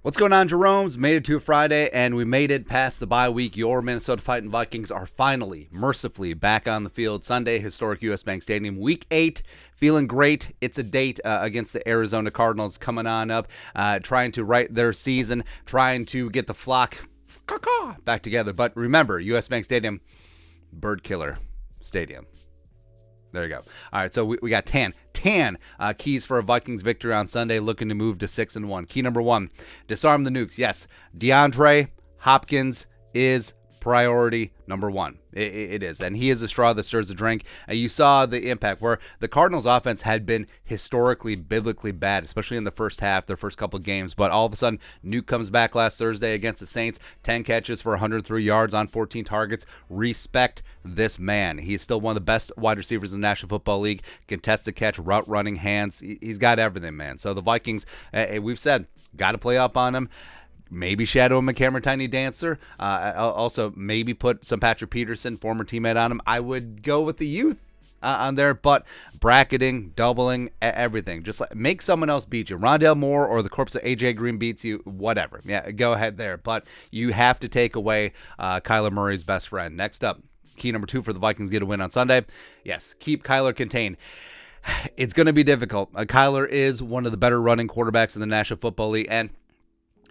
What's going on, Jerome's? Made it to a Friday, and we made it past the bye week. Your Minnesota Fighting Vikings are finally, mercifully, back on the field. Sunday, historic U.S. Bank Stadium, Week 8. Feeling great. It's a date against the Arizona Cardinals coming on up, trying to right their season, trying to get the flock back together. But remember, U.S. Bank Stadium, bird killer stadium. There you go. All right, so we got 10 keys for a Vikings victory on Sunday, looking to move to 6-1. Key number 1, disarm the nukes. Yes, DeAndre, Hopkins is priority number 1. It is, and he is the straw that stirs the drink. You saw the impact where the Cardinals offense had been historically, biblically bad, especially in the first half, their first couple of games. But all of a sudden, Nuke comes back last Thursday against the Saints, 10 catches for 103 yards on 14 targets. Respect this man. He's still one of the best wide receivers in the National Football League. Contested catch, route running, hands. He's got everything, man. So the Vikings, we've said, got to play up on him. Maybe shadow him a Cameron Tiny Dancer. Also, maybe put some Patrick Peterson, former teammate, on him. I would go with the youth on there, but bracketing, doubling, everything. Just make someone else beat you. Rondale Moore or the corpse of AJ Green beats you, whatever. Yeah, go ahead there. But you have to take away Kyler Murray's best friend. Next up, key number 2 for the Vikings get a win on Sunday. Yes, keep Kyler contained. It's going to be difficult. Kyler is one of the better running quarterbacks in the National Football League, and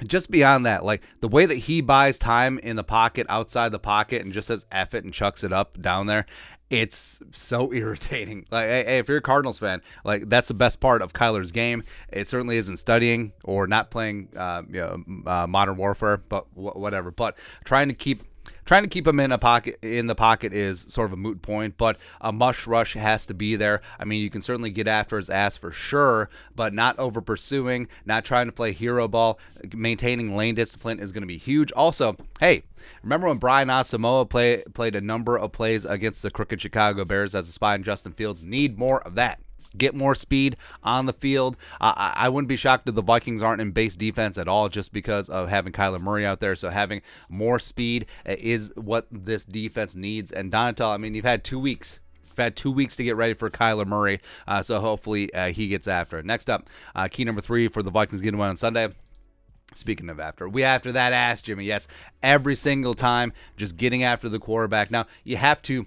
just beyond that, like the way that he buys time in the pocket, outside the pocket, and just says F it and chucks it up down there, it's so irritating. Like, hey, if you're a Cardinals fan, like that's the best part of Kyler's game. It certainly isn't studying or not playing Modern Warfare, but whatever. But trying to keep him in the pocket is sort of a moot point, but a mush rush has to be there. I mean, you can certainly get after his ass for sure, but not over pursuing, not trying to play hero ball. Maintaining lane discipline is going to be huge. Also, hey, remember when Brian Asamoah played a number of plays against the crooked Chicago Bears as a spy in Justin Fields? Need more of that. Get more speed on the field. I wouldn't be shocked if the Vikings aren't in base defense at all just because of having Kyler Murray out there. So having more speed is what this defense needs. And Donatel, I mean, you've had 2 weeks. You've had 2 weeks to get ready for Kyler Murray. So hopefully he gets after it. Next up, key number 3 for the Vikings getting one on Sunday. Speaking of after that ass, Jimmy. Yes, every single time, just getting after the quarterback. Now, you have to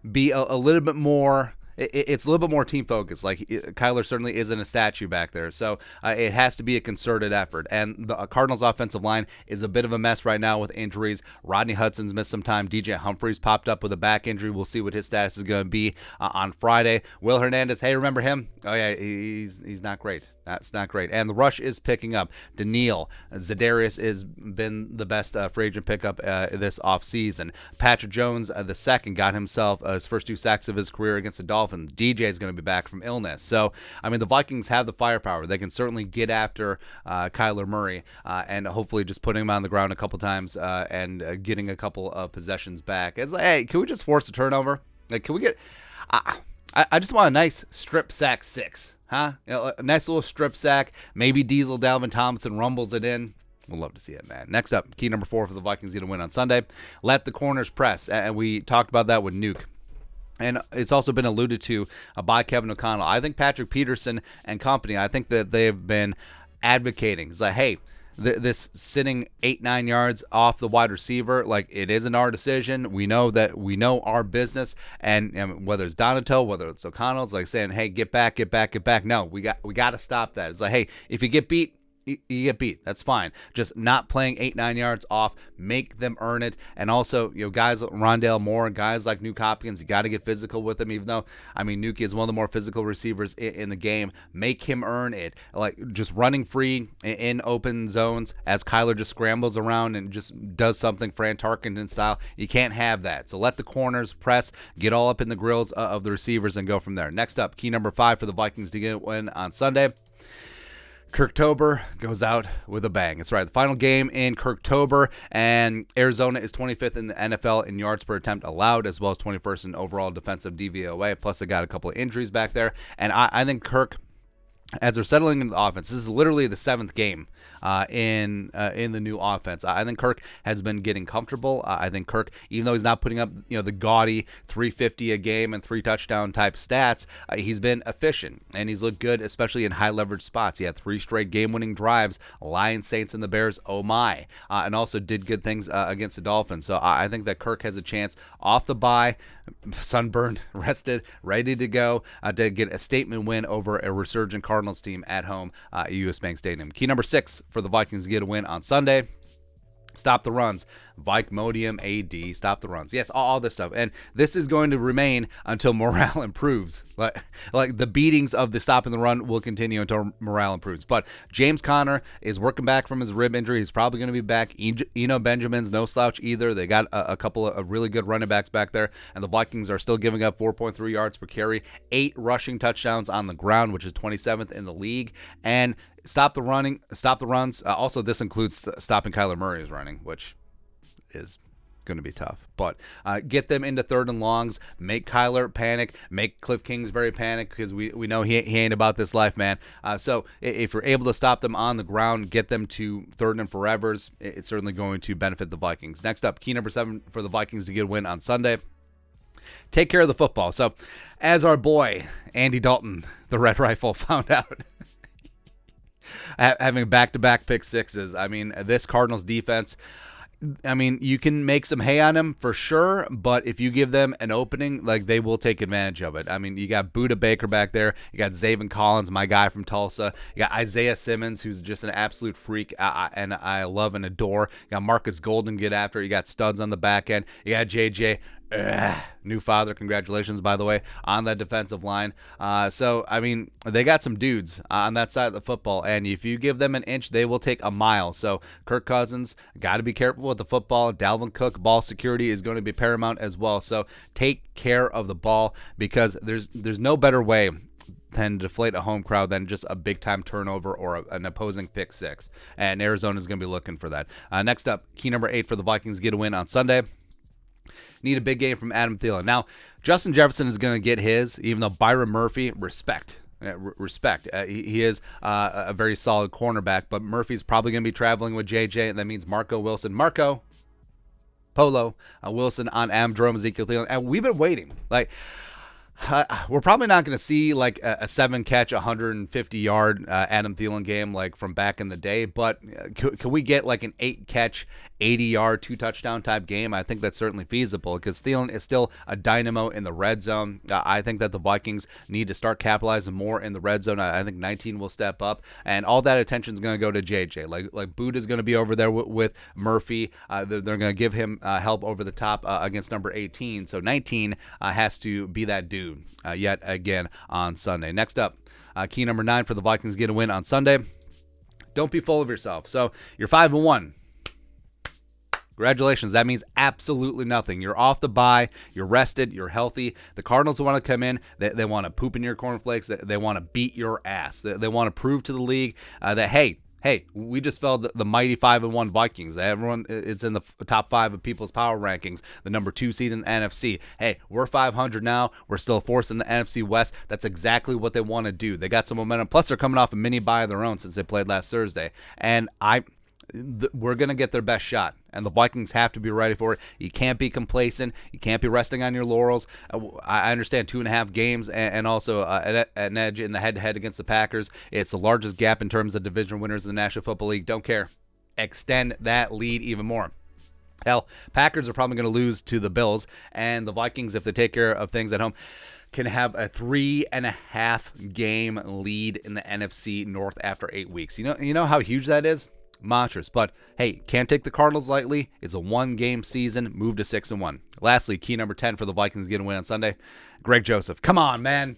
be a little bit more. It's a little bit more team focused. Like Kyler certainly isn't a statue back there, so it has to be a concerted effort. And the Cardinals' offensive line is a bit of a mess right now with injuries. Rodney Hudson's missed some time. DJ Humphries popped up with a back injury. We'll see what his status is going to be on Friday. Will Hernandez, hey, remember him? Oh yeah, he's not great. That's not great. And the rush is picking up. Daniil, Zadarius has been the best free agent pickup this offseason. Patrick Jones, the second, got himself his first 2 sacks of his career against the Dolphins. DJ is going to be back from illness. So, I mean, the Vikings have the firepower. They can certainly get after Kyler Murray and hopefully just putting him on the ground a couple times and getting a couple of possessions back. It's like, hey, can we just force a turnover? Like, can we get... I just want a nice strip sack 6. Huh? A nice little strip sack. Maybe Diesel Dalvin Tomlinson rumbles it in. We'll love to see it, man. Next up, key number 4 for the Vikings get a win on Sunday. Let the corners press. And we talked about that with Nuke. And it's also been alluded to by Kevin O'Connell. I think Patrick Peterson and company, I think that they have been advocating. It's like, hey, this sitting 8-9 yards off the wide receiver, like it isn't our decision. We know our business, and whether it's Donato, whether it's O'Connell, it's like saying, hey, get back. No, we got to stop that. It's like, hey, if you get beat, you get beat. That's fine. Just not playing 8-9 yards off. Make them earn it. And also, guys like Rondale Moore, guys like Nuke Hopkins, you got to get physical with him. Even though, I mean, Nuke is one of the more physical receivers in the game. Make him earn it. Like just running free in open zones as Kyler just scrambles around and just does something Fran Tarkenton style. You can't have that. So let the corners press, get all up in the grills of the receivers, and go from there. Next up, key number 5 for the Vikings to get a win on Sunday. Kirktober goes out with a bang. That's right. The final game in Kirktober, and Arizona is 25th in the NFL in yards per attempt allowed, as well as 21st in overall defensive DVOA. Plus, they got a couple of injuries back there. And I think Kirk, as they're settling into the offense, this is literally the 7th game in the new offense. I think Kirk has been getting comfortable. I think Kirk, even though he's not putting up the gaudy 350 a game and 3 touchdown type stats, he's been efficient and he's looked good, especially in high leverage spots. He had 3 straight game winning drives, Lions, Saints, and the Bears. Oh my! And also did good things against the Dolphins. So I think that Kirk has a chance off the bye, sunburned, rested, ready to go to get a statement win over a resurgent Cardinals team at home at US Bank Stadium. Key number 6 for the Vikings to get a win on Sunday. Stop the runs. Vikmodium AD. Stop the runs. Yes, all this stuff. And this is going to remain until morale improves. Like the beatings of the stopping the run will continue until morale improves. But James Conner is working back from his rib injury. He's probably going to be back. Eno Benjamin's no slouch either. They got a couple of really good running backs back there. And the Vikings are still giving up 4.3 yards per carry, 8 rushing touchdowns on the ground, which is 27th in the league. And stop the runs. Also, this includes stopping Kyler Murray's running, which is going to be tough. But get them into 3rd and longs. Make Kyler panic. Make Cliff Kingsbury panic, because we know he ain't about this life, man. So if you're able to stop them on the ground, get them to 3rd and forevers, it's certainly going to benefit the Vikings. Next up, key number 7 for the Vikings to get a win on Sunday. Take care of the football. So as our boy Andy Dalton, the Red Rifle, found out, having back-to-back pick sixes. I mean, this Cardinals defense, I mean, you can make some hay on them for sure, but if you give them an opening, like, they will take advantage of it. I mean, you got Budda Baker back there. You got Zaven Collins, my guy from Tulsa. You got Isaiah Simmons, who's just an absolute freak, and I love and adore. You got Marcus Golden get after it. You got studs on the back end. You got JJ. New father, congratulations, by the way, on that defensive line. So, I mean, they got some dudes on that side of the football, and if you give them an inch, they will take a mile. So, Kirk Cousins, got to be careful with the football. Dalvin Cook, ball security is going to be paramount as well. So, take care of the ball, because there's no better way than deflate a home crowd than just a big-time turnover or an opposing pick six. And Arizona's going to be looking for that. Next up, key number 8 for the Vikings to get a win on Sunday. Need a big game from Adam Thielen. Now, Justin Jefferson is going to get his, even though Byron Murphy, respect. He is a very solid cornerback, but Murphy's probably going to be traveling with JJ, and that means Marco Polo Wilson on Adam Jerome, Ezekiel Thielen. And we've been waiting. We're probably not going to see like a 7-catch, 150-yard Adam Thielen game like from back in the day, but can we get like an 8-catch, 80-yard, 2-touchdown type game? I think that's certainly feasible, because Thielen is still a dynamo in the red zone. I think that the Vikings need to start capitalizing more in the red zone. I think 19 will step up, and all that attention is going to go to JJ. Like Boot is going to be over there with Murphy. They're going to give him help over the top against number 18. So 19 has to be that dude yet again on Sunday. Next up, key number 9 for the Vikings to get a win on Sunday. Don't be full of yourself. So you're 5-1. Congratulations. That means absolutely nothing. You're off the bye. You're rested. You're healthy. The Cardinals want to come in. They want to poop in your cornflakes. They want to beat your ass. They want to prove to the league that, hey, we just fell the mighty 5-1 Vikings. Everyone, it's in the top 5 of people's power rankings, the number 2 seed in the NFC. Hey, we're 500 now. We're still a force in the NFC West. That's exactly what they want to do. They got some momentum. Plus, they're coming off a mini bye of their own since they played last Thursday. And we're going to get their best shot, and the Vikings have to be ready for it. You can't be complacent. You can't be resting on your laurels. I understand 2.5 games and also an edge in the head-to-head against the Packers. It's the largest gap in terms of division winners in the National Football League. Don't care. Extend that lead even more. Hell, Packers are probably going to lose to the Bills, and the Vikings, if they take care of things at home, can have a 3.5 game lead in the NFC North after 8 weeks. You know how huge that is? Monstrous. But hey, can't take the Cardinals lightly. It's a 1-game season. Move to 6-1. Lastly, key number 10 for the Vikings getting a win on Sunday. Greg Joseph. Come on, man.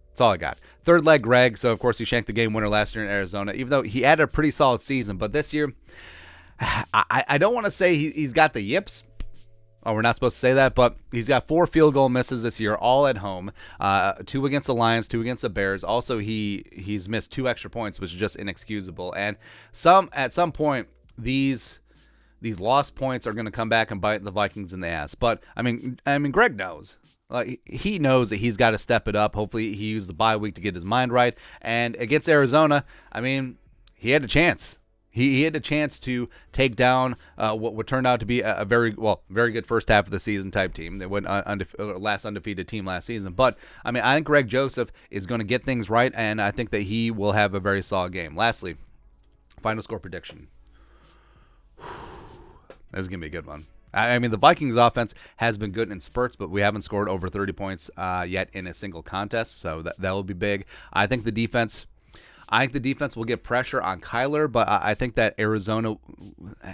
That's all I got. Third leg Greg. So of course he shanked the game winner last year in Arizona, even though he had a pretty solid season. But this year, I don't want to say he's got the yips. Oh, we're not supposed to say that, but he's got 4 field goal misses this year, all at home. 2 against the Lions, 2 against the Bears. Also, he's missed 2 extra points, which is just inexcusable. And at some point, these lost points are going to come back and bite the Vikings in the ass. But I mean, Greg knows. Like, he knows that he's got to step it up. Hopefully he used the bye week to get his mind right. And against Arizona, I mean, he had a chance. He had a chance to take down what turned out to be a very good first half of the season type team. They went last undefeated team last season. But, I mean, I think Greg Joseph is going to get things right, and I think that he will have a very solid game. Lastly, final score prediction. This is going to be a good one. I mean, the Vikings offense has been good in spurts, but we haven't scored over 30 points yet in a single contest, so that will be big. I think the defense will get pressure on Kyler, but I think that Arizona,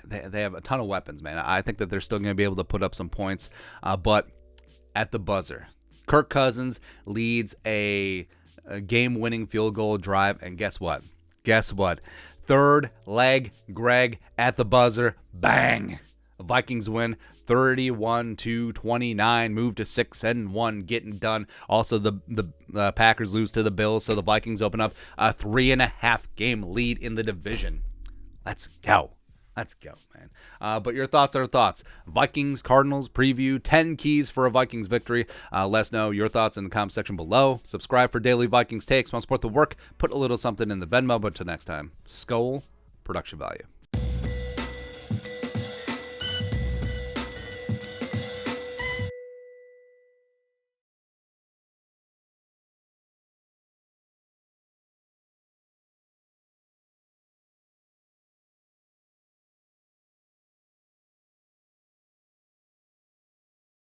they have a ton of weapons, man. I think that they're still going to be able to put up some points, but at the buzzer, Kirk Cousins leads a game-winning field goal drive, and guess what? Third leg, Greg at the buzzer, bang! The Vikings win 31-29, move to 6-1, getting done. Also, the Packers lose to the Bills, so the Vikings open up a 3.5 game lead in the division. Let's go, man. But your thoughts are thoughts. Vikings-Cardinals preview, 10 keys for a Vikings victory. Let us know your thoughts in the comment section below. Subscribe for daily Vikings takes. Want to support the work? Put a little something in the Venmo. But until next time, Skol, production value.